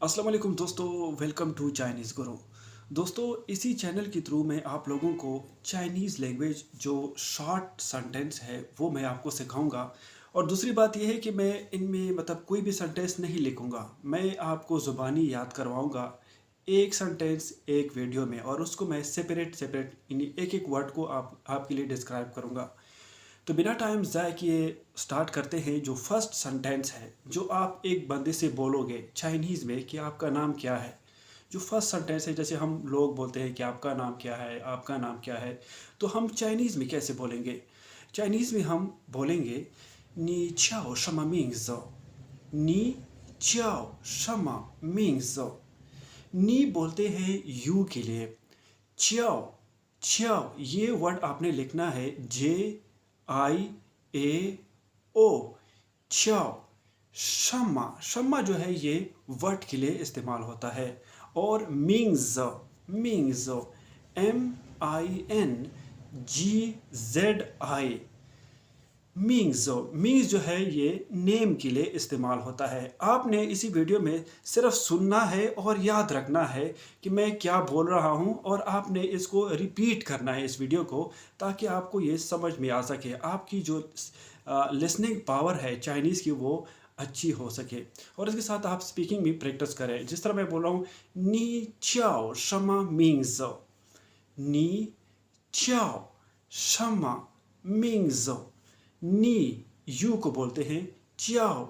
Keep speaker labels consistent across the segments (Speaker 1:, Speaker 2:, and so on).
Speaker 1: अस्सलाम वालेकुम दोस्तों, वेलकम टू चाइनीज़ गुरु। दोस्तों, इसी चैनल के थ्रू मैं आप लोगों को चाइनीज़ लैंग्वेज जो शॉर्ट सेंटेंस है वो मैं आपको सिखाऊंगा। और दूसरी बात ये है कि मैं इनमें मतलब कोई भी सेंटेंस नहीं लिखूंगा, मैं आपको ज़ुबानी याद करवाऊंगा एक सेंटेंस एक वीडियो में, और उसको मैं सेपरेट सेपरेट इन एक एक वर्ड को आपके लिए डिस्क्राइब करूंगा। तो बिना टाइम ज़ाय किए स्टार्ट करते हैं। जो फर्स्ट सेंटेंस है जो आप एक बंदे से बोलोगे चाइनीज़ में कि आपका नाम क्या है। जो फर्स्ट सेंटेंस है, जैसे हम लोग बोलते हैं कि आपका नाम क्या है, आपका नाम क्या है, तो हम चाइनीज़ में कैसे बोलेंगे? चाइनीज़ में हम बोलेंगे नी चाओ शमा मिंगज़ो। नी चाओ शमा मिंगज़ो। नी बोलते हैं यू के लिए। च्याओ, च्याओ ये वर्ड आपने लिखना है JIAO, च्याओ। शम्मा, शम्मा जो है ये वर्ड के लिए इस्तेमाल होता है। और मिंग्स, मिंग्स MINGZI, मीन्स मीन्स जो है ये नेम के लिए इस्तेमाल होता है। आपने इसी वीडियो में सिर्फ सुनना है और याद रखना है कि मैं क्या बोल रहा हूँ, और आपने इसको रिपीट करना है इस वीडियो को, ताकि आपको ये समझ में आ सके, आपकी जो लिसनिंग पावर है चाइनीज़ की वो अच्छी हो सके। और इसके साथ आप स्पीकिंग भी प्रैक्टिस करें। जिस तरह मैं बोल रहा हूँ नी चाओ शमा मीन्स, नी चाओ शमा मीन्स। नी यू को बोलते हैं चियाओ।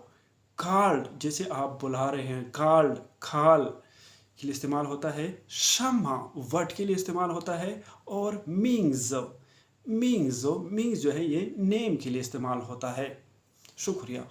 Speaker 1: कार्ड, जैसे आप बुला रहे हैं, कार्ड खाल के लिए इस्तेमाल होता है। शम्मा वर्ड के लिए इस्तेमाल होता है। और मिंग्स, मिंग्स जो है ये नेम के लिए इस्तेमाल होता है। शुक्रिया।